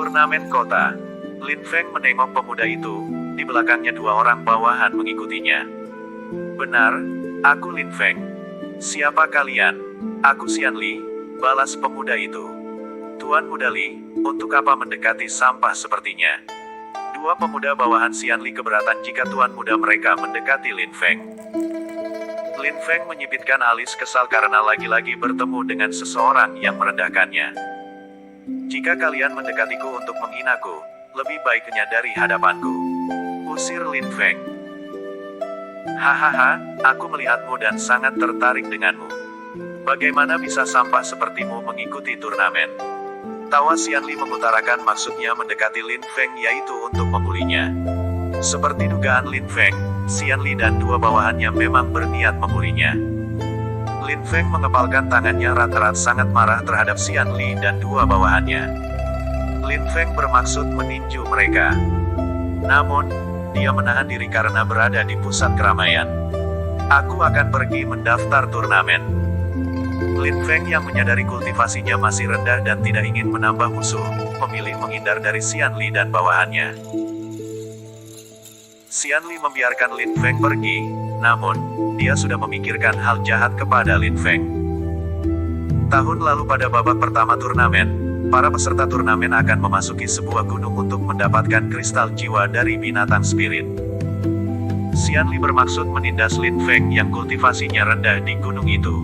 Turnamen kota. Lin Feng menengok pemuda itu, di belakangnya dua orang bawahan mengikutinya. Benar, aku Lin Feng. Siapa kalian? Aku Xian Li, balas pemuda itu. Tuan Muda Li, untuk apa mendekati sampah sepertinya? Dua pemuda bawahan Xian Li keberatan jika tuan muda mereka mendekati Lin Feng. Lin Feng menyipitkan alis kesal karena lagi-lagi bertemu dengan seseorang yang merendahkannya. Jika kalian mendekatiku untuk menghinaku, lebih baik menyadari hadapanku. Usir Lin Feng. Hahaha, aku melihatmu dan sangat tertarik denganmu. Bagaimana bisa sampah sepertimu mengikuti turnamen? Tawa Xian Li mengutarakan maksudnya mendekati Lin Feng yaitu untuk membulinya. Seperti dugaan Lin Feng, Xian Li dan dua bawahannya memang berniat membulinya. Lin Feng mengepalkan tangannya rat-rat sangat marah terhadap Xian Li dan dua bawahannya. Lin Feng bermaksud meninju mereka. Namun, dia menahan diri karena berada di pusat keramaian. Aku akan pergi mendaftar turnamen. Lin Feng yang menyadari kultivasinya masih rendah dan tidak ingin menambah musuh, memilih menghindar dari Xian Li dan bawahannya. Xian Li membiarkan Lin Feng pergi, namun, dia sudah memikirkan hal jahat kepada Lin Feng. Tahun lalu pada babak pertama turnamen, para peserta turnamen akan memasuki sebuah gunung untuk mendapatkan kristal jiwa dari binatang spirit. Xian Li bermaksud menindas Lin Feng yang kultivasinya rendah di gunung itu.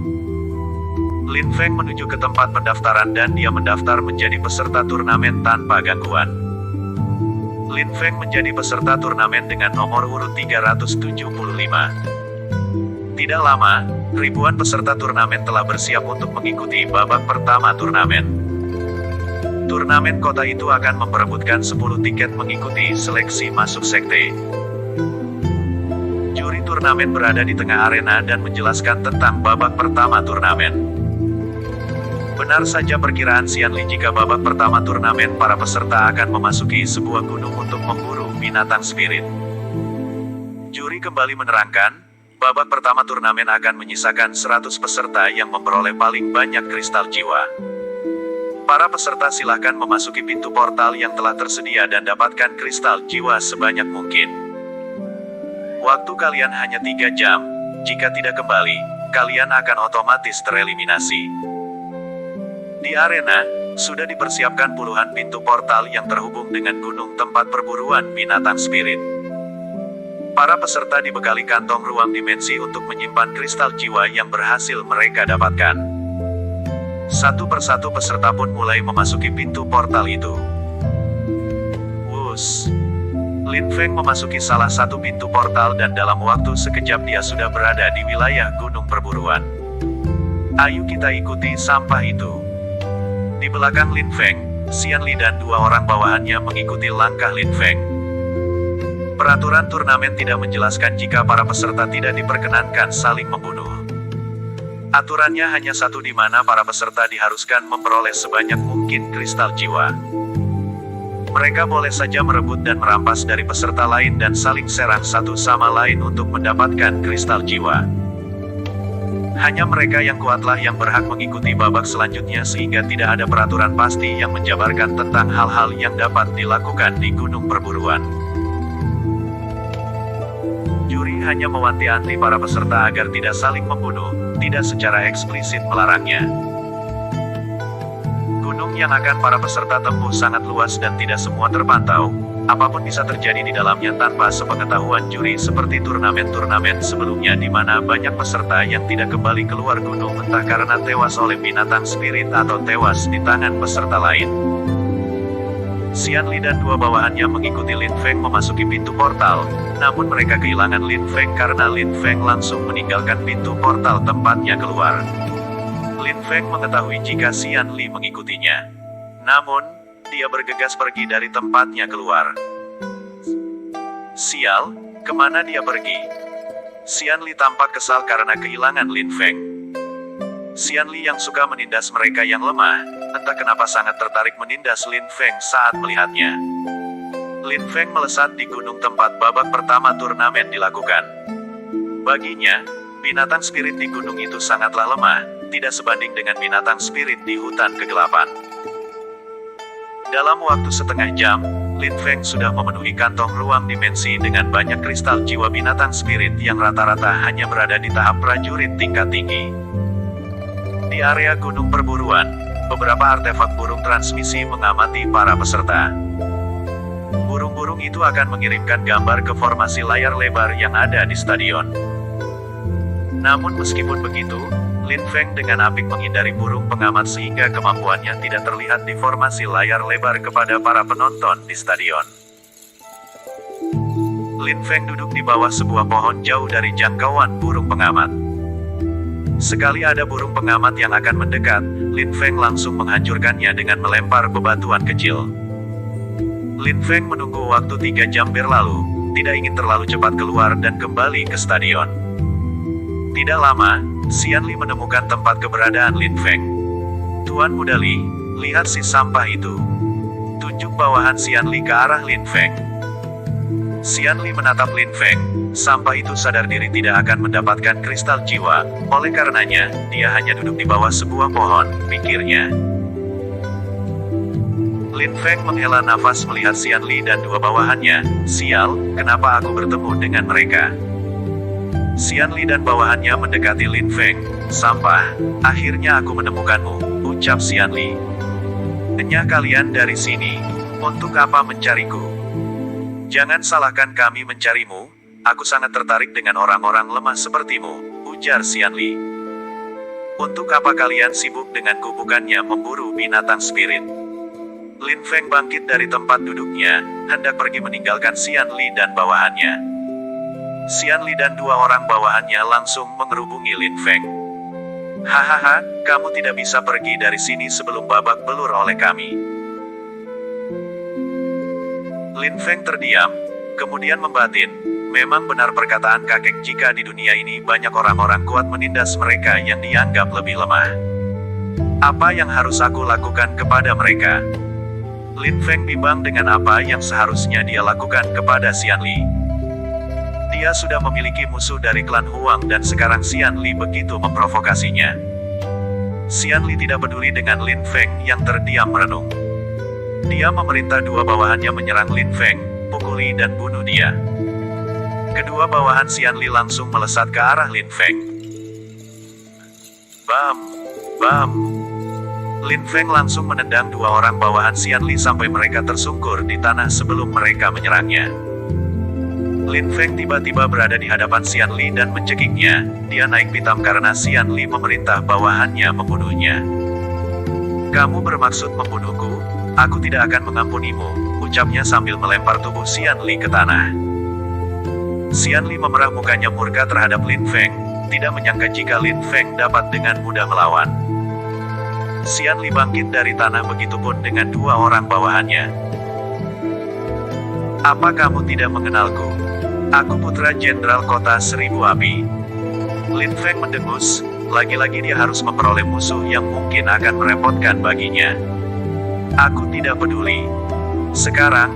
Lin Feng menuju ke tempat pendaftaran dan dia mendaftar menjadi peserta turnamen tanpa gangguan. Lin Feng menjadi peserta turnamen dengan nomor urut 375. Tidak lama, ribuan peserta turnamen telah bersiap untuk mengikuti babak pertama turnamen. Turnamen kota itu akan memperebutkan 10 tiket mengikuti seleksi masuk sekte. Juri turnamen berada di tengah arena dan menjelaskan tentang babak pertama turnamen. Benar saja perkiraan Xian Li jika babak pertama turnamen para peserta akan memasuki sebuah gunung untuk memburu binatang spirit. Juri kembali menerangkan, babak pertama turnamen akan menyisakan 100 peserta yang memperoleh paling banyak kristal jiwa. Para peserta silakan memasuki pintu portal yang telah tersedia dan dapatkan kristal jiwa sebanyak mungkin. Waktu kalian hanya 3 jam, jika tidak kembali, kalian akan otomatis tereliminasi. Di arena, sudah dipersiapkan puluhan pintu portal yang terhubung dengan gunung tempat perburuan binatang spirit. Para peserta dibekali kantong ruang dimensi untuk menyimpan kristal jiwa yang berhasil mereka dapatkan. Satu persatu peserta pun mulai memasuki pintu portal itu. Wus! Lin Feng memasuki salah satu pintu portal dan dalam waktu sekejap dia sudah berada di wilayah gunung perburuan. Ayo kita ikuti sampah itu. Di belakang Lin Feng, Xian Li dan dua orang bawahannya mengikuti langkah Lin Feng. Peraturan turnamen tidak menjelaskan jika para peserta tidak diperkenankan saling membunuh. Aturannya hanya satu di mana para peserta diharuskan memperoleh sebanyak mungkin kristal jiwa. Mereka boleh saja merebut dan merampas dari peserta lain dan saling serang satu sama lain untuk mendapatkan kristal jiwa. Hanya mereka yang kuatlah yang berhak mengikuti babak selanjutnya sehingga tidak ada peraturan pasti yang menjabarkan tentang hal-hal yang dapat dilakukan di gunung perburuan. Juri hanya mewanti-wanti para peserta agar tidak saling membunuh, tidak secara eksplisit melarangnya. Gunung yang akan para peserta tempuh sangat luas dan tidak semua terpantau. Apapun bisa terjadi di dalamnya tanpa sepengetahuan juri seperti turnamen-turnamen sebelumnya di mana banyak peserta yang tidak kembali keluar gunung entah karena tewas oleh binatang spirit atau tewas di tangan peserta lain. Xian Li dan dua bawahannya mengikuti Lin Feng memasuki pintu portal, namun mereka kehilangan Lin Feng karena Lin Feng langsung meninggalkan pintu portal tempatnya keluar. Lin Feng mengetahui jika Xian Li mengikutinya. Namun, dia bergegas pergi dari tempatnya keluar. Sial, kemana dia pergi? Xian Li tampak kesal karena kehilangan Lin Feng. Xian Li yang suka menindas mereka yang lemah, entah kenapa sangat tertarik menindas Lin Feng saat melihatnya. Lin Feng melesat di gunung tempat babak pertama turnamen dilakukan. Baginya, binatang spirit di gunung itu sangatlah lemah, tidak sebanding dengan binatang spirit di hutan kegelapan. Dalam waktu setengah jam, Lin Feng sudah memenuhi kantong ruang dimensi dengan banyak kristal jiwa binatang spirit yang rata-rata hanya berada di tahap prajurit tingkat tinggi. Di area gunung perburuan, beberapa artefak burung transmisi mengamati para peserta. Burung-burung itu akan mengirimkan gambar ke formasi layar lebar yang ada di stadion. Namun meskipun begitu, Lin Feng dengan apik menghindari burung pengamat sehingga kemampuannya tidak terlihat di formasi layar lebar kepada para penonton di stadion. Lin Feng duduk di bawah sebuah pohon jauh dari jangkauan burung pengamat. Sekali ada burung pengamat yang akan mendekat, Lin Feng langsung menghancurkannya dengan melempar bebatuan kecil. Lin Feng menunggu waktu 3 jam berlalu, tidak ingin terlalu cepat keluar dan kembali ke stadion. Tidak lama, Xian Li menemukan tempat keberadaan Lin Feng. "Tuan Muda Li, lihat si sampah itu." Tunjuk bawahan Xian Li ke arah Lin Feng. Xian Li menatap Lin Feng. Sampah itu sadar diri tidak akan mendapatkan kristal jiwa, oleh karenanya, dia hanya duduk di bawah sebuah pohon, pikirnya. Lin Feng menghela nafas melihat Xian Li dan dua bawahannya. "Sial, kenapa aku bertemu dengan mereka?" Xian Li dan bawahannya mendekati Lin Feng. "Sampah, akhirnya aku menemukanmu," ucap Xian Li. "Hanya kalian dari sini. Untuk apa mencariku? Jangan salahkan kami mencarimu, aku sangat tertarik dengan orang-orang lemah sepertimu," ujar Xian Li. "Untuk apa kalian sibuk denganku bukannya memburu binatang spirit?" Lin Feng bangkit dari tempat duduknya, hendak pergi meninggalkan Xian Li dan bawahannya. Xian Li dan dua orang bawahannya langsung mengerubungi Lin Feng. "Hahaha, kamu tidak bisa pergi dari sini sebelum babak belur oleh kami." Lin Feng terdiam, kemudian membatin, memang benar perkataan kakek jika di dunia ini banyak orang-orang kuat menindas mereka yang dianggap lebih lemah. Apa yang harus aku lakukan kepada mereka? Lin Feng bimbang dengan apa yang seharusnya dia lakukan kepada Xian Li. Dia sudah memiliki musuh dari klan Huang dan sekarang Xian Li begitu memprovokasinya. Xian Li tidak peduli dengan Lin Feng yang terdiam merenung. Dia memerintah dua bawahannya menyerang Lin Feng, pukuli dan bunuh dia. Kedua bawahan Xian Li langsung melesat ke arah Lin Feng. Bam! Bam! Lin Feng langsung menendang dua orang bawahan Xian Li sampai mereka tersungkur di tanah sebelum mereka menyerangnya. Lin Feng tiba-tiba berada di hadapan Xian Li dan mencekiknya. Dia naik pitam karena Xian Li memerintah bawahannya membunuhnya. "Kamu bermaksud membunuhku? Aku tidak akan mengampunimu," ucapnya sambil melempar tubuh Xian Li ke tanah. Xian Li memerah mukanya murka terhadap Lin Feng, tidak menyangka jika Lin Feng dapat dengan mudah melawan. Xian Li bangkit dari tanah begitupun dengan dua orang bawahannya. "Apa kamu tidak mengenalku? Aku putra Jenderal Kota Seribu Api." Lin Feng mendengus, lagi-lagi dia harus memperoleh musuh yang mungkin akan merepotkan baginya. "Aku tidak peduli. Sekarang,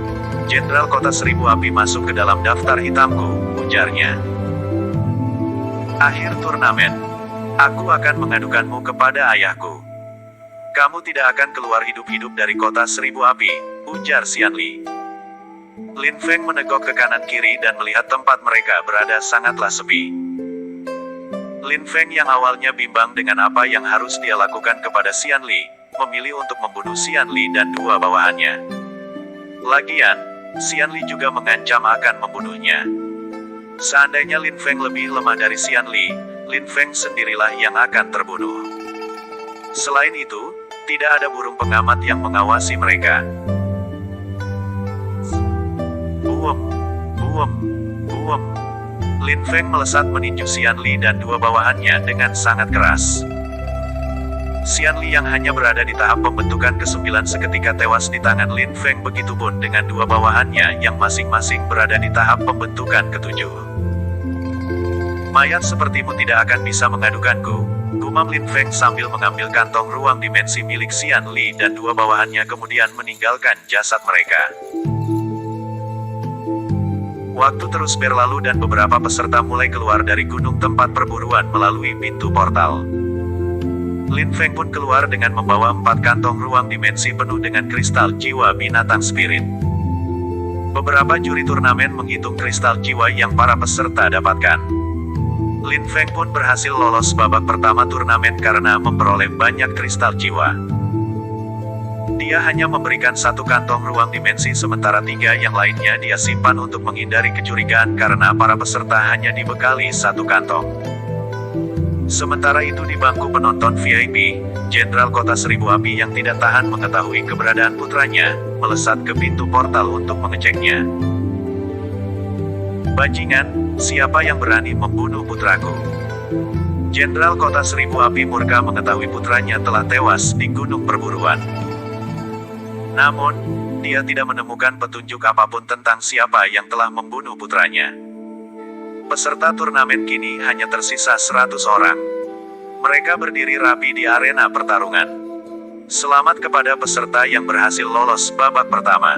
Jenderal Kota Seribu Api masuk ke dalam daftar hitamku," ujarnya. "Akhir turnamen. Aku akan mengadukanmu kepada ayahku. Kamu tidak akan keluar hidup-hidup dari Kota Seribu Api," ujar Xian Li. Lin Feng menegok ke kanan kiri dan melihat tempat mereka berada sangatlah sepi. Lin Feng yang awalnya bimbang dengan apa yang harus dia lakukan kepada Xian Li, memilih untuk membunuh Xian Li dan dua bawahannya. Lagian, Xian Li juga mengancam akan membunuhnya. Seandainya Lin Feng lebih lemah dari Xian Li, Lin Feng sendirilah yang akan terbunuh. Selain itu, tidak ada burung pengamat yang mengawasi mereka. Buem, buem, buem. Lin Feng melesat meninju Xian Li dan dua bawahannya dengan sangat keras. Xian Li yang hanya berada di tahap pembentukan ke-9 seketika tewas di tangan Lin Feng, begitupun dengan dua bawahannya yang masing-masing berada di tahap pembentukan ke-7. "Mayat sepertimu tidak akan bisa mengadukanku," gumam Lin Feng sambil mengambil kantong ruang dimensi milik Xian Li dan dua bawahannya kemudian meninggalkan jasad mereka. Waktu terus berlalu dan beberapa peserta mulai keluar dari gunung tempat perburuan melalui pintu portal. Lin Feng pun keluar dengan membawa 4 kantong ruang dimensi penuh dengan kristal jiwa binatang spirit. Beberapa juri turnamen menghitung kristal jiwa yang para peserta dapatkan. Lin Feng pun berhasil lolos babak pertama turnamen karena memperoleh banyak kristal jiwa. Dia hanya memberikan 1 kantong ruang dimensi sementara 3 yang lainnya dia simpan untuk menghindari kecurigaan karena para peserta hanya dibekali 1 kantong. Sementara itu di bangku penonton VIP, Jenderal Kota Seribu Api yang tidak tahan mengetahui keberadaan putranya, melesat ke pintu portal untuk mengeceknya. "Bajingan, siapa yang berani membunuh putraku?" Jenderal Kota Seribu Api murka mengetahui putranya telah tewas di gunung perburuan. Namun, dia tidak menemukan petunjuk apapun tentang siapa yang telah membunuh putranya. Peserta turnamen kini hanya tersisa 100 orang. Mereka berdiri rapi di arena pertarungan. Selamat kepada peserta yang berhasil lolos babak pertama.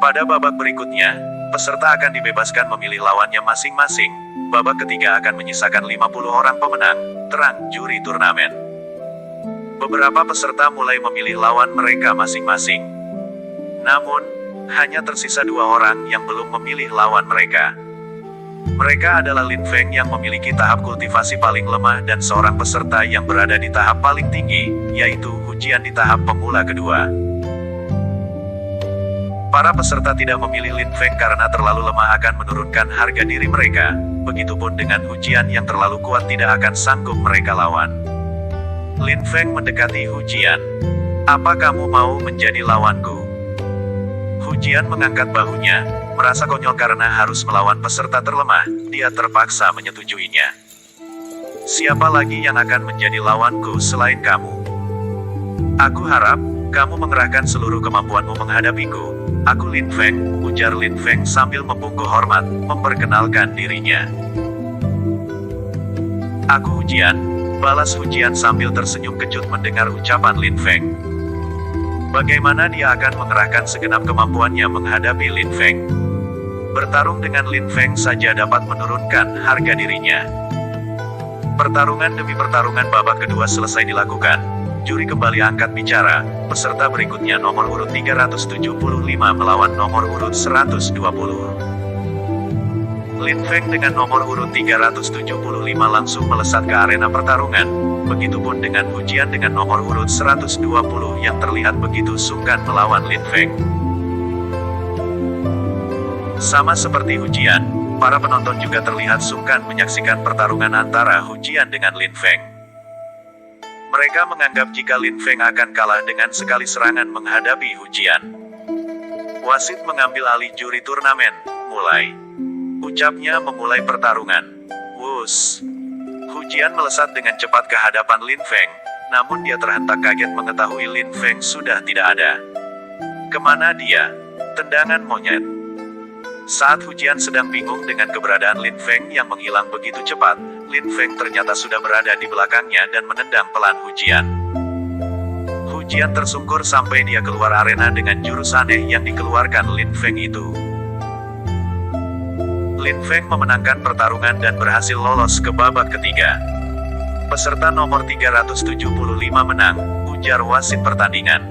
Pada babak berikutnya, peserta akan dibebaskan memilih lawannya masing-masing. Babak ketiga akan menyisakan 50 orang pemenang, terang juri turnamen. Beberapa peserta mulai memilih lawan mereka masing-masing. Namun, hanya tersisa 2 orang yang belum memilih lawan mereka. Mereka adalah Lin Feng yang memiliki tahap kultivasi paling lemah dan seorang peserta yang berada di tahap paling tinggi, yaitu ujian di tahap pemula kedua. Para peserta tidak memilih Lin Feng karena terlalu lemah akan menurunkan harga diri mereka, begitupun dengan ujian yang terlalu kuat tidak akan sanggup mereka lawan. Lin Feng mendekati Hujian. "Apa kamu mau menjadi lawanku?" Hujian mengangkat bahunya, merasa konyol karena harus melawan peserta terlemah, dia terpaksa menyetujuinya. "Siapa lagi yang akan menjadi lawanku selain kamu? Aku harap, kamu mengerahkan seluruh kemampuanmu menghadapiku. Aku Lin Feng," ujar Lin Feng sambil membungkuk hormat, memperkenalkan dirinya. "Aku Hujian," balas Hujian sambil tersenyum kecut mendengar ucapan Lin Feng. Bagaimana dia akan mengerahkan segenap kemampuannya menghadapi Lin Feng? Bertarung dengan Lin Feng saja dapat menurunkan harga dirinya. Pertarungan demi pertarungan babak kedua selesai dilakukan. Juri kembali angkat bicara, peserta berikutnya nomor urut 375 melawan nomor urut 120. Lin Feng dengan nomor urut 375 langsung melesat ke arena pertarungan. Begitupun dengan Hujian dengan nomor urut 120 yang terlihat begitu sungkan melawan Lin Feng. Sama seperti Hujian, para penonton juga terlihat sungkan menyaksikan pertarungan antara Hujian dengan Lin Feng. Mereka menganggap jika Lin Feng akan kalah dengan sekali serangan menghadapi Hujian. Wasit mengambil alih juri turnamen, mulai. Ucapnya memulai pertarungan. Wus. Hujian melesat dengan cepat ke hadapan Lin Feng, namun dia terhentak kaget mengetahui Lin Feng sudah tidak ada. "Kemana dia? Tendangan monyet." Saat Hujian sedang bingung dengan keberadaan Lin Feng yang menghilang begitu cepat, Lin Feng ternyata sudah berada di belakangnya dan menendang pelan Hujian. Hujian tersungkur sampai dia keluar arena dengan jurus aneh yang dikeluarkan Lin Feng itu. Lin Feng memenangkan pertarungan dan berhasil lolos ke babak ketiga. Peserta nomor 375 menang, ujar wasit pertandingan.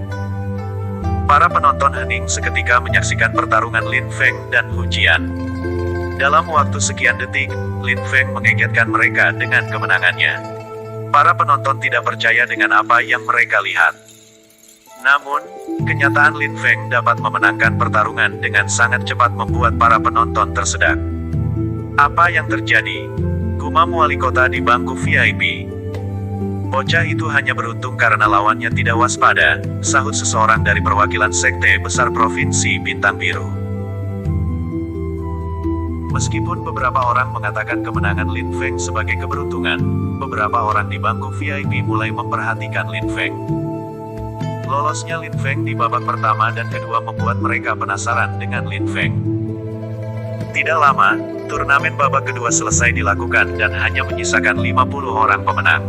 Para penonton hening seketika menyaksikan pertarungan Lin Feng dan Hujian. Dalam waktu sekian detik, Lin Feng mengagetkan mereka dengan kemenangannya. Para penonton tidak percaya dengan apa yang mereka lihat. Namun, kenyataan Lin Feng dapat memenangkan pertarungan dengan sangat cepat membuat para penonton tersedak. "Apa yang terjadi?" gumam wali kota di bangku VIP. "Bocah itu hanya beruntung karena lawannya tidak waspada," sahut seseorang dari perwakilan sekte besar Provinsi Bintang Biru. Meskipun beberapa orang mengatakan kemenangan Lin Feng sebagai keberuntungan, beberapa orang di bangku VIP mulai memperhatikan Lin Feng. Lolosnya Lin Feng di babak pertama dan kedua membuat mereka penasaran dengan Lin Feng. Tidak lama, turnamen babak kedua selesai dilakukan dan hanya menyisakan 50 orang pemenang.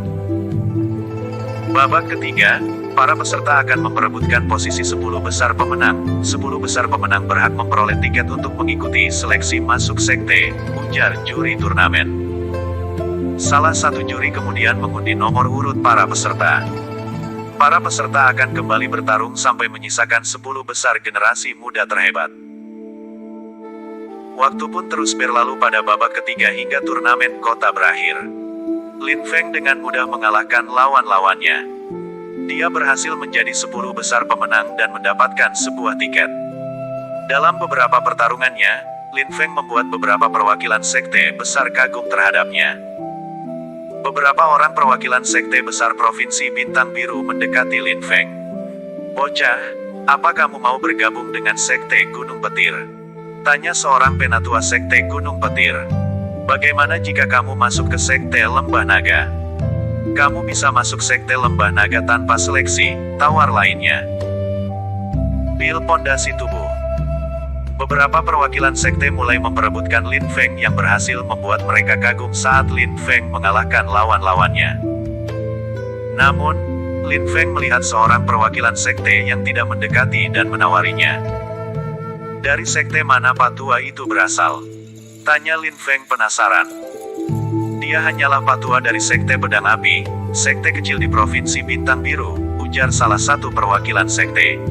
Babak ketiga, para peserta akan memperebutkan posisi 10 besar pemenang. 10 besar pemenang berhak memperoleh tiket untuk mengikuti seleksi masuk sekte, ujar juri turnamen. Salah satu juri kemudian mengundi nomor urut para peserta. Para peserta akan kembali bertarung sampai menyisakan 10 besar generasi muda terhebat. Waktu pun terus berlalu pada babak ketiga hingga turnamen kota berakhir. Lin Feng dengan mudah mengalahkan lawan-lawannya. Dia berhasil menjadi 10 besar pemenang dan mendapatkan sebuah tiket. Dalam beberapa pertarungannya, Lin Feng membuat beberapa perwakilan sekte besar kagum terhadapnya. Beberapa orang perwakilan sekte besar Provinsi Bintang Biru mendekati Lin Feng. "Bocah, apa kamu mau bergabung dengan sekte Gunung Petir?" tanya seorang penatua sekte Gunung Petir. "Bagaimana jika kamu masuk ke sekte Lembah Naga? Kamu bisa masuk sekte Lembah Naga tanpa seleksi," tawar lainnya. Pil pondasi tubuh. Beberapa perwakilan sekte mulai memperebutkan Lin Feng yang berhasil membuat mereka kagum saat Lin Feng mengalahkan lawan-lawannya. Namun, Lin Feng melihat seorang perwakilan sekte yang tidak mendekati dan menawarinya. "Dari sekte mana patua itu berasal?" tanya Lin Feng penasaran. "Dia hanyalah patua dari sekte Pedang Api, sekte kecil di Provinsi Bintang Biru," ujar salah satu perwakilan sekte.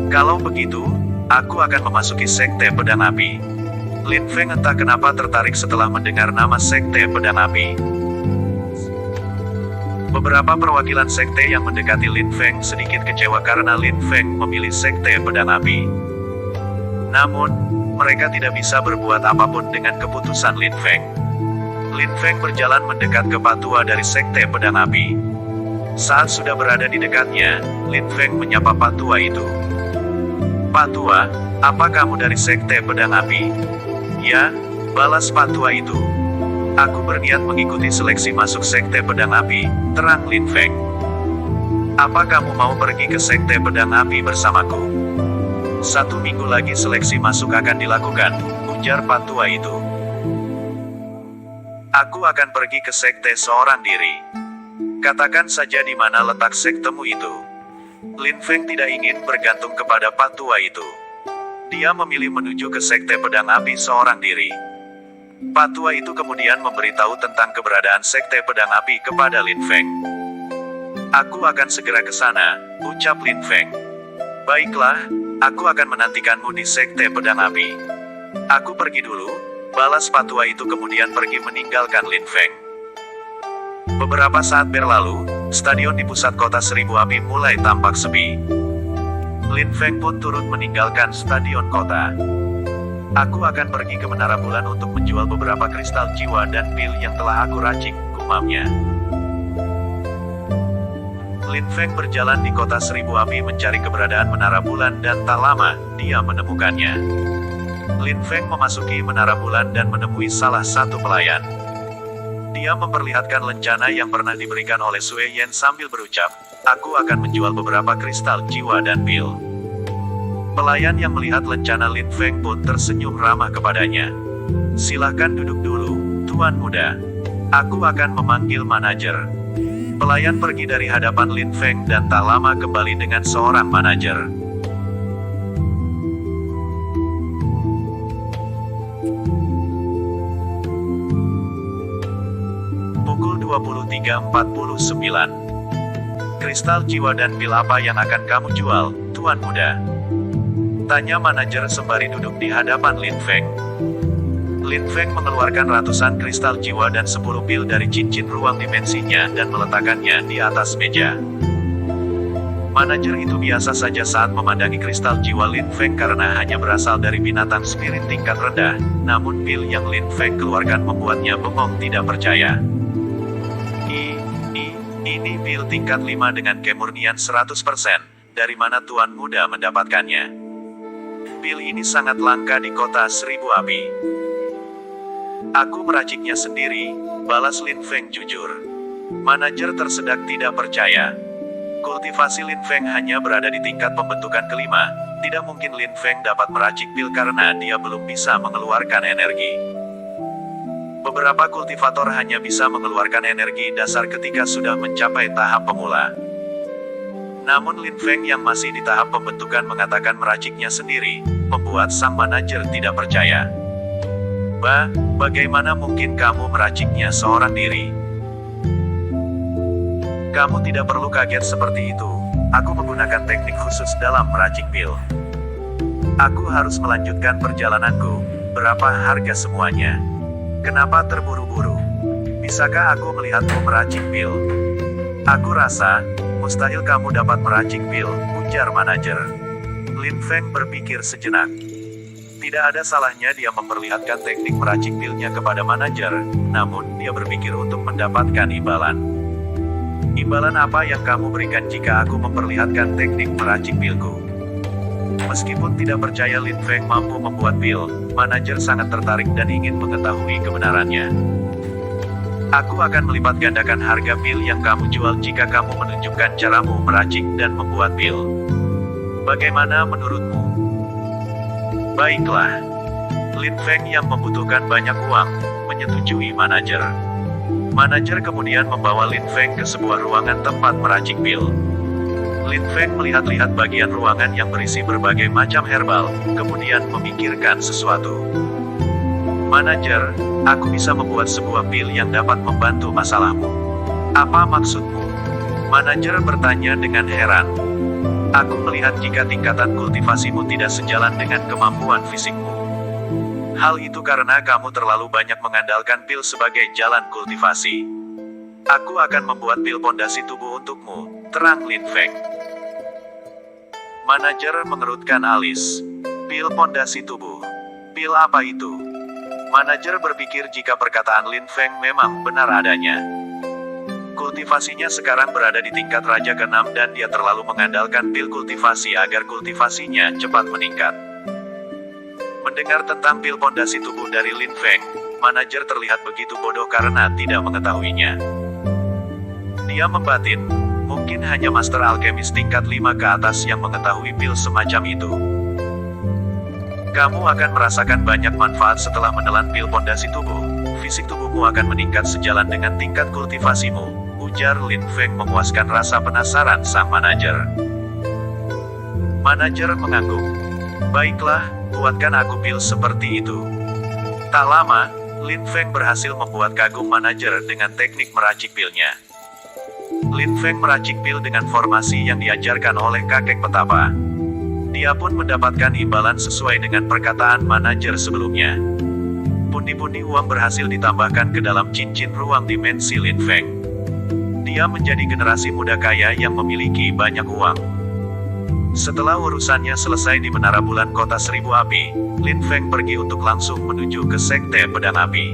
"Kalau begitu, aku akan memasuki sekte Pedang Api." Lin Feng entah kenapa tertarik setelah mendengar nama sekte Pedang Api. Beberapa perwakilan sekte yang mendekati Lin Feng sedikit kecewa karena Lin Feng memilih sekte Pedang Api. Namun, mereka tidak bisa berbuat apapun dengan keputusan Lin Feng. Lin Feng berjalan mendekat ke patua dari sekte Pedang Api. Saat sudah berada di dekatnya, Lin Feng menyapa patua itu. "Patua, apa kamu dari sekte Pedang Api?" "Ya," balas patua itu. "Aku berniat mengikuti seleksi masuk sekte Pedang Api," terang Lin Feng. "Apa kamu mau pergi ke sekte Pedang Api bersamaku? 1 minggu lagi seleksi masuk akan dilakukan," ujar patua itu. "Aku akan pergi ke sekte seorang diri. Katakan saja di mana letak sektemu itu." Lin Feng tidak ingin bergantung kepada patua itu. Dia memilih menuju ke sekte Pedang Api seorang diri. Patua itu kemudian memberitahu tentang keberadaan sekte Pedang Api kepada Lin Feng. "Aku akan segera ke sana," ucap Lin Feng. "Baiklah, aku akan menantikanmu di sekte Pedang Api." "Aku pergi dulu," balas patua itu kemudian pergi meninggalkan Lin Feng. Beberapa saat berlalu, stadion di pusat kota Seribu Api mulai tampak sepi. Lin Feng pun turut meninggalkan stadion kota. "Aku akan pergi ke Menara Bulan untuk menjual beberapa kristal jiwa dan pil yang telah aku racik," gumamnya. Lin Feng berjalan di kota Seribu Api mencari keberadaan Menara Bulan dan tak lama, dia menemukannya. Lin Feng memasuki Menara Bulan dan menemui salah satu pelayan. Dia memperlihatkan lencana yang pernah diberikan oleh Sui Yen sambil berucap, "Aku akan menjual beberapa kristal jiwa dan pil." Pelayan yang melihat lencana Lin Feng pun tersenyum ramah kepadanya. "Silahkan duduk dulu, Tuan Muda. Aku akan memanggil manajer." Pelayan pergi dari hadapan Lin Feng dan tak lama kembali dengan seorang manajer. Pukul 23.49. "Kristal jiwa dan pil apa yang akan kamu jual, Tuan Muda?" tanya manajer sembari duduk di hadapan Lin Feng. Lin Feng mengeluarkan ratusan kristal jiwa dan 10 pil dari cincin ruang dimensinya dan meletakkannya di atas meja. Manajer itu biasa saja saat memandangi kristal jiwa Lin Feng karena hanya berasal dari binatang spirit tingkat rendah, namun pil yang Lin Feng keluarkan membuatnya bengong tidak percaya. Ini pil tingkat 5 dengan kemurnian 100%, dari mana Tuan Muda mendapatkannya?" "Pil ini sangat langka di kota Seribu Api. Aku meraciknya sendiri," balas Lin Feng jujur. Manajer tersedak tidak percaya. Kultivasi Lin Feng hanya berada di tingkat pembentukan kelima, tidak mungkin Lin Feng dapat meracik pil karena dia belum bisa mengeluarkan energi. Beberapa kultivator hanya bisa mengeluarkan energi dasar ketika sudah mencapai tahap pemula. Namun Lin Feng yang masih di tahap pembentukan mengatakan meraciknya sendiri, membuat sang manajer tidak percaya. Bagaimana mungkin kamu meraciknya seorang diri? Kamu tidak perlu kaget seperti itu. Aku menggunakan teknik khusus dalam meracik pil. Aku harus melanjutkan perjalananku. Berapa harga semuanya? Kenapa terburu-buru? Bisakah aku melihatmu meracik pil? Aku rasa, mustahil kamu dapat meracik pil, ujar manajer. Lin Feng berpikir sejenak. Tidak ada salahnya dia memperlihatkan teknik meracik pilnya kepada manajer, namun dia berpikir untuk mendapatkan imbalan. Imbalan apa yang kamu berikan jika aku memperlihatkan teknik meracik pilku? Meskipun tidak percaya Lin Feng mampu membuat pil, manajer sangat tertarik dan ingin mengetahui kebenarannya. Aku akan melipat gandakan harga pil yang kamu jual jika kamu menunjukkan caramu meracik dan membuat pil. Bagaimana menurutmu? Baiklah. Lin Feng yang membutuhkan banyak uang, menyetujui manajer. Manajer kemudian membawa Lin Feng ke sebuah ruangan tempat meracik pil. Lin Feng melihat-lihat bagian ruangan yang berisi berbagai macam herbal, kemudian memikirkan sesuatu. Manajer, aku bisa membuat sebuah pil yang dapat membantu masalahmu. Apa maksudmu? Manajer bertanya dengan heran. Aku melihat jika tingkatan kultivasimu tidak sejalan dengan kemampuan fisikmu. Hal itu karena kamu terlalu banyak mengandalkan pil sebagai jalan kultivasi. Aku akan membuat pil pondasi tubuh untukmu, terang Lin Feng. Manajer mengerutkan alis. Pil pondasi tubuh. Pil apa itu? Manajer berpikir jika perkataan Lin Feng memang benar adanya. Kultivasinya sekarang berada di tingkat Raja ke-6 dan dia terlalu mengandalkan pil kultivasi agar kultivasinya cepat meningkat. Mendengar tentang pil pondasi tubuh dari Lin Feng, manajer terlihat begitu bodoh karena tidak mengetahuinya. Dia membatin, mungkin hanya master alkemis tingkat 5 ke atas yang mengetahui pil semacam itu. Kamu akan merasakan banyak manfaat setelah menelan pil pondasi tubuh. Fisik tubuhmu akan meningkat sejalan dengan tingkat kultivasimu, ujar Lin Feng memuaskan rasa penasaran sang manajer. Manajer mengangguk. Baiklah, buatkan aku pil seperti itu. Tak lama, Lin Feng berhasil membuat kagum manajer dengan teknik meracik pilnya. Lin Feng meracik pil dengan formasi yang diajarkan oleh kakek petapa. Dia pun mendapatkan imbalan sesuai dengan perkataan manajer sebelumnya. Pundi-pundi uang berhasil ditambahkan ke dalam cincin ruang dimensi Lin Feng. Dia menjadi generasi muda kaya yang memiliki banyak uang. Setelah urusannya selesai di Menara Bulan Kota Seribu Api, Lin Feng pergi untuk langsung menuju ke Sekte Pedang Api.